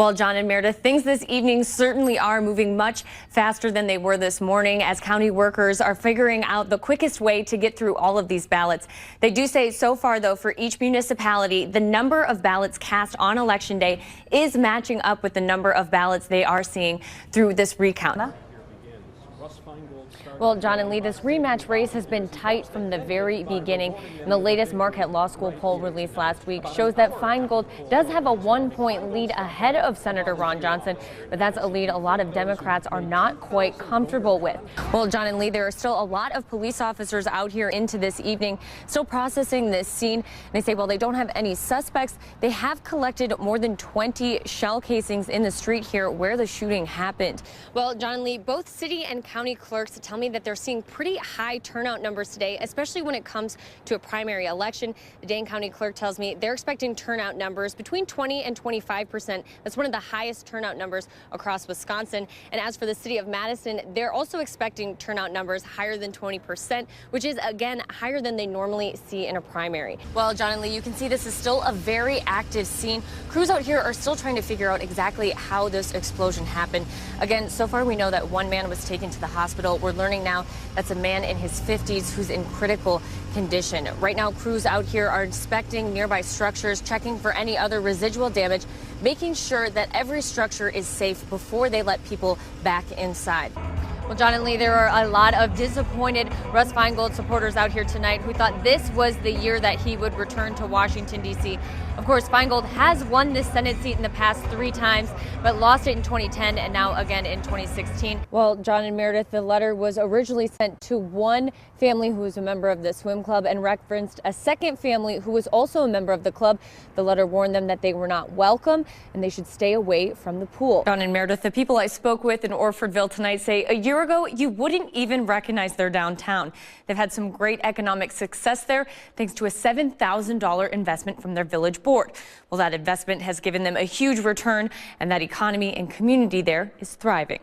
Well, John and Meredith, things this evening certainly are moving much faster than they were this morning as county workers are figuring out the quickest way to get through all of these ballots. They do say so far, though, for each municipality, the number of ballots cast on Election Day is matching up with the number of ballots they are seeing through this recount. Well, John and Lee, this rematch race has been tight from the very beginning. And the latest Marquette Law School poll released last week shows that Feingold does have a 1-point lead ahead of Senator Ron Johnson, but that's a lead a lot of Democrats are not quite comfortable with. Well, John and Lee, there are still a lot of police officers out here into this evening, still processing this scene. And they say while they don't have any suspects, they have collected more than 20 shell casings in the street here where the shooting happened. Well, John and Lee, both city and county clerks tell me that they're seeing pretty high turnout numbers today, especially when it comes to a primary election. The Dane County clerk tells me they're expecting turnout numbers between 20 and 25%. That's one of the highest turnout numbers across Wisconsin. And as for the city of Madison, they're also expecting turnout numbers higher than 20%, which is, again, higher than they normally see in a primary. Well, John and Lee, you can see this is still a very active scene. Crews out here are still trying to figure out exactly how this explosion happened. Again, so far we know that one man was taken to the hospital. We're learning now that's a man in his 50s who's in critical condition. Right now, crews out here are inspecting nearby structures, checking for any other residual damage, making sure that every structure is safe before they let people back inside. Well, John and Lee, there are a lot of disappointed Russ Feingold supporters out here tonight who thought this was the year that he would return to Washington, D.C. Of course, Feingold has won this Senate seat in the past 3 times, but lost it in 2010 and now again in 2016. Well, John and Meredith, the letter was originally sent to one family who was a member of the swim club and referenced a second family who was also a member of the club. The letter warned them that they were not welcome and they should stay away from the pool. John and Meredith, the people I spoke with in Orfordville tonight say a year ago, you wouldn't even recognize their downtown. They've had some great economic success there thanks to a $7,000 investment from their village board. Well, that investment has given them a huge return and that economy and community there is thriving.